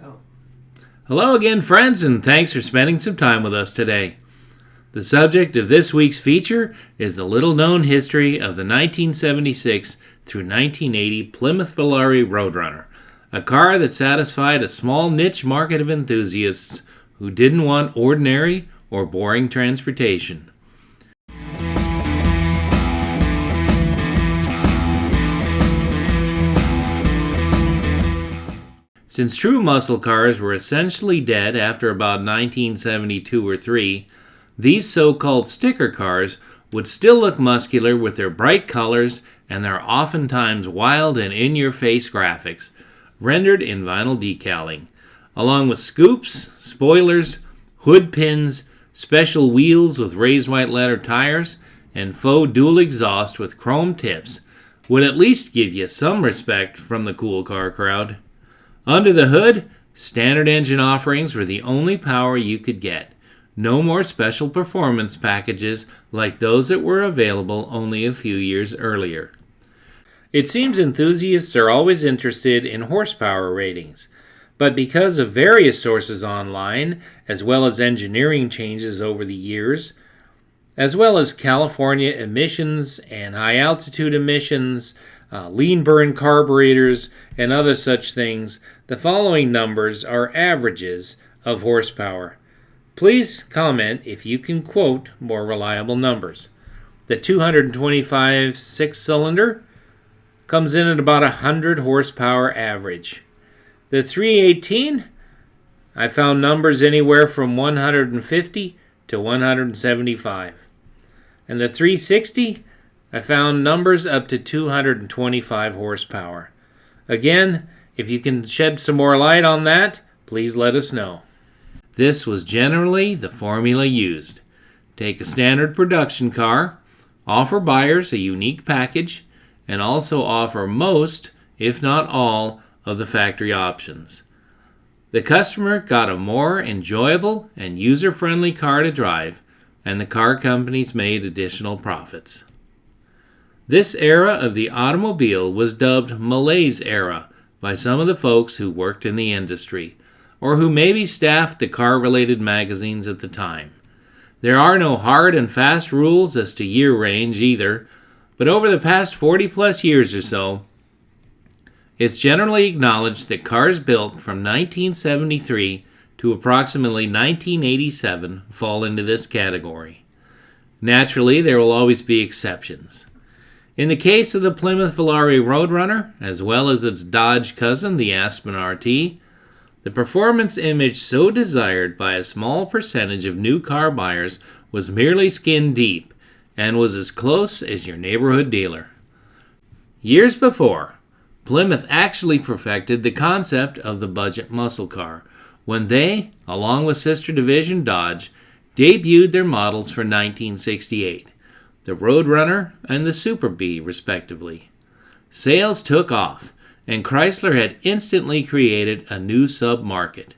Oh. Hello again, friends, and thanks for spending some time with us today. The subject of this week's feature is the little-known history of the 1976 through 1980 Plymouth Volare Road Runner, a car that satisfied a small niche market of enthusiasts who didn't want ordinary or boring transportation. Since true muscle cars were essentially dead after about 1972 or 3, these so-called sticker cars would still look muscular with their bright colors and their oftentimes wild and in-your-face graphics, rendered in vinyl decaling, along with scoops, spoilers, hood pins, special wheels with raised white leather tires, and faux dual exhaust with chrome tips, would at least give you some respect from the cool car crowd. Under the hood, standard engine offerings were the only power you could get. No more special performance packages like those that were available only a few years earlier. It seems enthusiasts are always interested in horsepower ratings, but because of various sources online, as well as engineering changes over the years, as well as California emissions and high-altitude emissions, lean burn carburetors, and other such things, the following numbers are averages of horsepower. Please comment if you can quote more reliable numbers. The 225 six-cylinder comes in at about 100 horsepower average. The 318, I found numbers anywhere from 150 to 175. And the 360, I found numbers up to 225 horsepower. Again, if you can shed some more light on that, please let us know. This was generally the formula used. Take a standard production car, offer buyers a unique package, and also offer most, if not all, of the factory options. The customer got a more enjoyable and user-friendly car to drive, and the car companies made additional profits. This era of the automobile was dubbed Malaise Era by some of the folks who worked in the industry, or who maybe staffed the car-related magazines at the time. There are no hard and fast rules as to year range either, but over the past 40-plus years or so, it's generally acknowledged that cars built from 1973 to approximately 1987 fall into this category. Naturally, there will always be exceptions. In the case of the Plymouth Volare Road Runner, as well as its Dodge cousin, the Aspen RT, the performance image so desired by a small percentage of new car buyers was merely skin deep and was as close as your neighborhood dealer. Years before, Plymouth actually perfected the concept of the budget muscle car when they, along with sister division Dodge, debuted their models for 1968. The Road Runner and the Super Bee, respectively. Sales took off, and Chrysler had instantly created a new sub-market.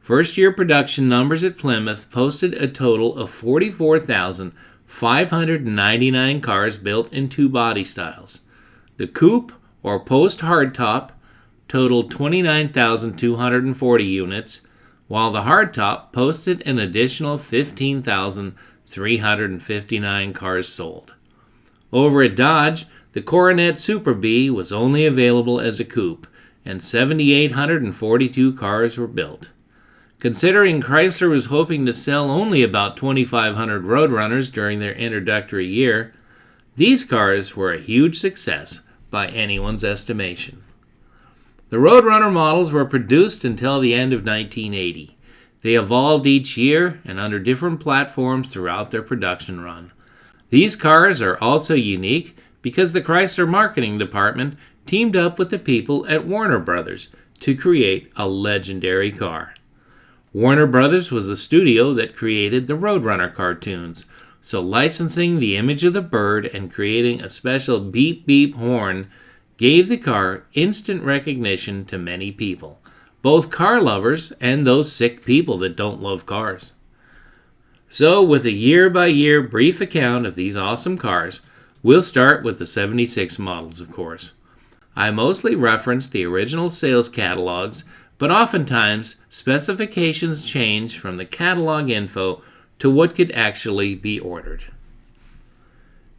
First-year production numbers at Plymouth posted a total of 44,599 cars built in two body styles. The coupe, or post hardtop, totaled 29,240 units, while the hardtop posted an additional 15,359 cars sold. Over at Dodge, the Coronet Super Bee was only available as a coupe, and 7,842 cars were built. Considering Chrysler was hoping to sell only about 2,500 Road Runners during their introductory year, these cars were a huge success by anyone's estimation. The Road Runner models were produced until the end of 1980. They evolved each year and under different platforms throughout their production run. These cars are also unique because the Chrysler marketing department teamed up with the people at Warner Brothers to create a legendary car. Warner Brothers was the studio that created the Road Runner cartoons, so licensing the image of the bird and creating a special beep beep horn gave the car instant recognition to many people, both car lovers and those sick people that don't love cars. So, with a year-by-year brief account of these awesome cars, we'll start with the 76 models, of course. I mostly reference the original sales catalogs, but oftentimes specifications change from the catalog info to what could actually be ordered.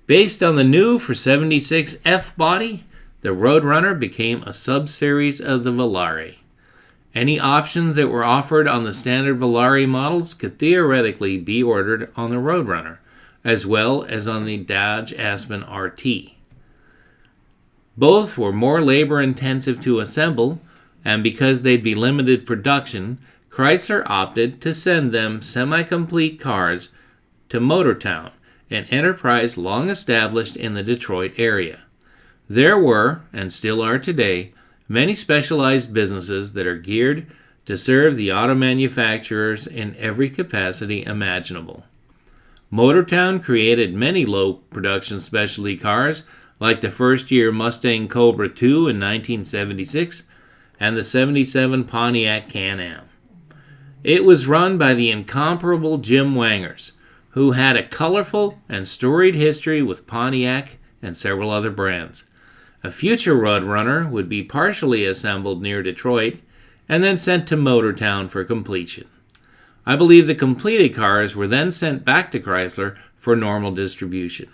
Based on the new 476 F body, the Road Runner became a sub-series of the Volare. Any options that were offered on the standard Volare models could theoretically be ordered on the Road Runner, as well as on the Dodge Aspen RT. Both were more labor-intensive to assemble, and because they'd be limited production, Chrysler opted to send them semi-complete cars to Motortown, an enterprise long established in the Detroit area. There were, and still are today, many specialized businesses that are geared to serve the auto manufacturers in every capacity imaginable. Motortown created many low-production specialty cars, like the first-year Mustang Cobra II in 1976 and the 77 Pontiac Can-Am. It was run by the incomparable Jim Wangers, who had a colorful and storied history with Pontiac and several other brands. A future Road Runner would be partially assembled near Detroit and then sent to Motortown for completion. I believe the completed cars were then sent back to Chrysler for normal distribution.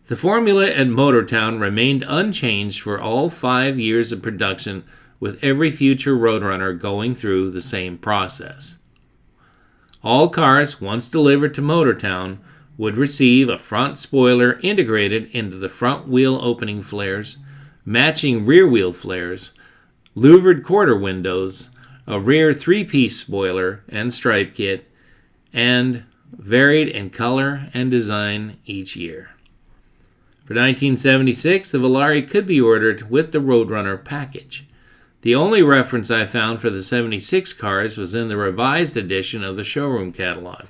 The formula at Motortown remained unchanged for all 5 years of production, with every future Road Runner going through the same process. All cars, once delivered to Motortown, would receive a front spoiler integrated into the front wheel opening flares, matching rear wheel flares, louvered quarter windows, a rear 3-piece spoiler and stripe kit, and varied in color and design each year. For 1976, the Volare could be ordered with the Road Runner package. The only reference I found for the 76 cars was in the revised edition of the showroom catalog.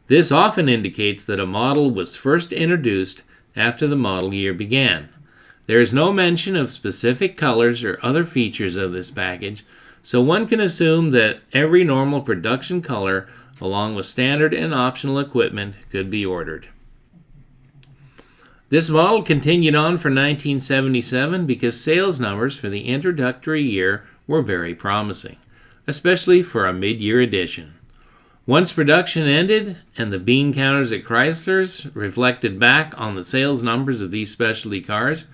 This often indicates that a model was first introduced after the model year began. There is no mention of specific colors or other features of this package, so one can assume that every normal production color, along with standard and optional equipment, could be ordered. This model continued on for 1977 because sales numbers for the introductory year were very promising, especially for a mid-year edition. Once production ended and the bean counters at Chrysler's reflected back on the sales numbers of these specialty cars,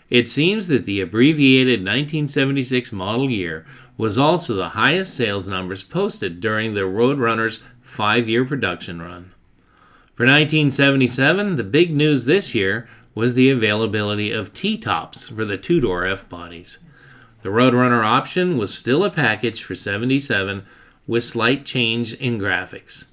it seems that the abbreviated 1976 model year was also the highest sales numbers posted during the Road Runner's 5-year production run. For 1977, the big news this year was the availability of T-tops for the two-door F-bodies. The Road Runner option was still a package for 77 with slight change in graphics.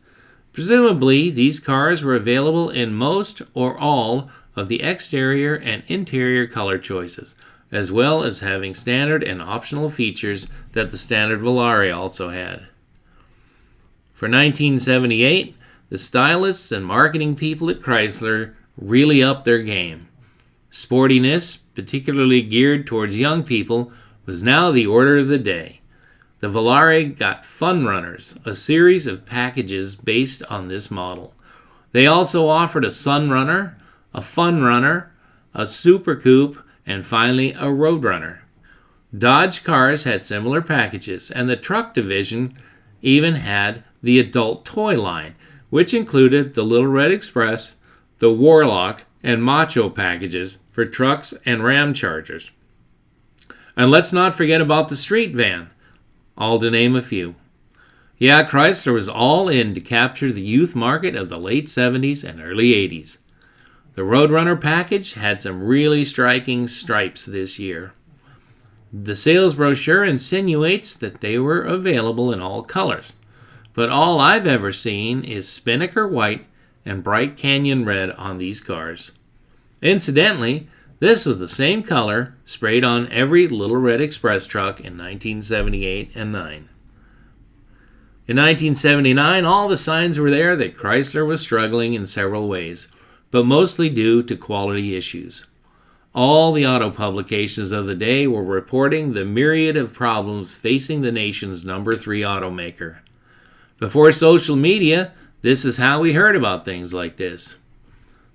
Presumably, these cars were available in most or all of the exterior and interior color choices, as well as having standard and optional features that the standard Volare also had. For 1978, the stylists and marketing people at Chrysler really upped their game. Sportiness, particularly geared towards young people, was now the order of the day. The Volare got Fun Runners, a series of packages based on this model. They also offered a Sun Runner, a Fun Runner, a Super Coupe, and finally a Road Runner. Dodge cars had similar packages, and the truck division even had the adult toy line, which included the Little Red Express, the Warlock, and Macho packages for trucks and Ram Chargers. And let's not forget about the street van, all to name a few. Yeah, Chrysler was all in to capture the youth market of the late 70s and early 80s. The Road Runner package had some really striking stripes this year. The sales brochure insinuates that they were available in all colors, but all I've ever seen is Spinnaker white and bright canyon red on these cars. Incidentally, this was the same color sprayed on every Little Red Express truck in 1978 and 9. In 1979, all the signs were there that Chrysler was struggling in several ways, but mostly due to quality issues. All the auto publications of the day were reporting the myriad of problems facing the nation's number 3 automaker. Before social media, this is how we heard about things like this.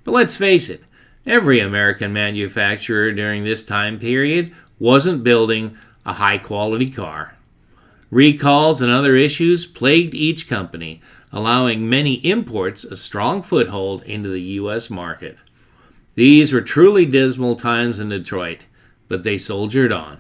But let's face it, every American manufacturer during this time period wasn't building a high-quality car. Recalls and other issues plagued each company, allowing many imports a strong foothold into the U.S. market. These were truly dismal times in Detroit, but they soldiered on.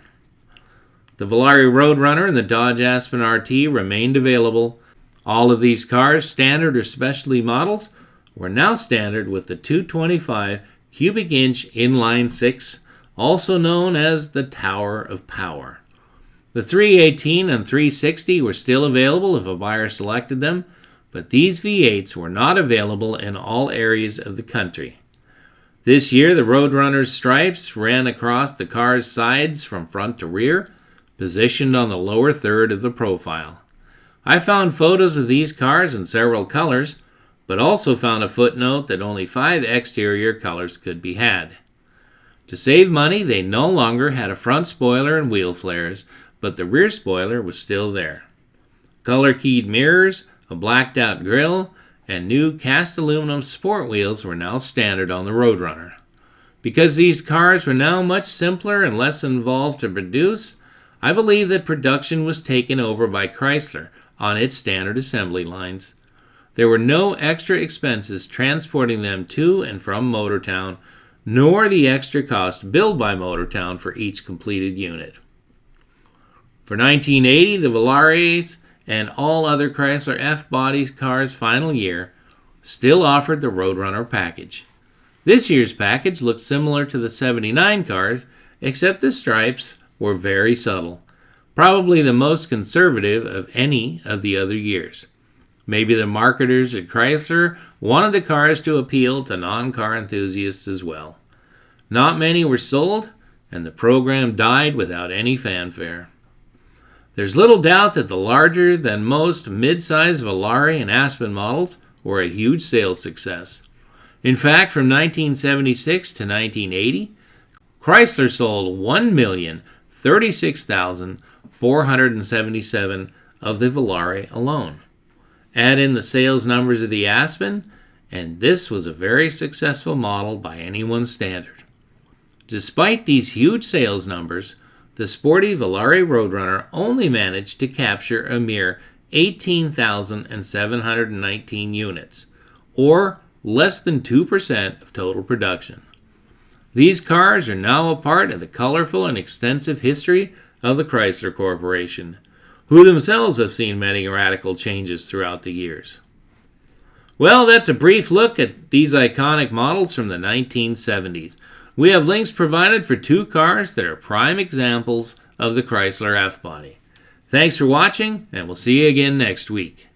The Volare Road Runner and the Dodge Aspen RT remained available. All of these cars, standard or specialty models, were now standard with the 225 cubic inch inline six, also known as the Tower of Power. The 318 and 360 were still available if a buyer selected them, but these V8s were not available in all areas of the country. This year, the Roadrunner's stripes ran across the car's sides from front to rear, positioned on the lower third of the profile. I found photos of these cars in several colors, but also found a footnote that only 5 exterior colors could be had. To save money, they no longer had a front spoiler and wheel flares, but the rear spoiler was still there. Color-keyed mirrors, a blacked-out grille, and new cast aluminum sport wheels were now standard on the Roadrunner. Because these cars were now much simpler and less involved to produce, I believe that production was taken over by Chrysler on its standard assembly lines. There were no extra expenses transporting them to and from Motortown, nor the extra cost billed by Motortown for each completed unit. For 1980, the Volares and all other Chrysler F-Body cars' final year still offered the Roadrunner package. This year's package looked similar to the 79 cars, except the stripes were very subtle, probably the most conservative of any of the other years. Maybe the marketers at Chrysler wanted the cars to appeal to non-car enthusiasts as well. Not many were sold, and the program died without any fanfare. There's little doubt that the larger-than-most mid-size Volare and Aspen models were a huge sales success. In fact, from 1976 to 1980, Chrysler sold 1,036,477 of the Volare alone. Add in the sales numbers of the Aspen, and this was a very successful model by anyone's standard. Despite these huge sales numbers, the sporty Volare Roadrunner only managed to capture a mere 18,719 units, or less than 2% of total production. These cars are now a part of the colorful and extensive history of the Chrysler Corporation, who themselves have seen many radical changes throughout the years. Well, that's a brief look at these iconic models from the 1970s. We have links provided for 2 cars that are prime examples of the Chrysler F-Body. Thanks for watching, and we'll see you again next week.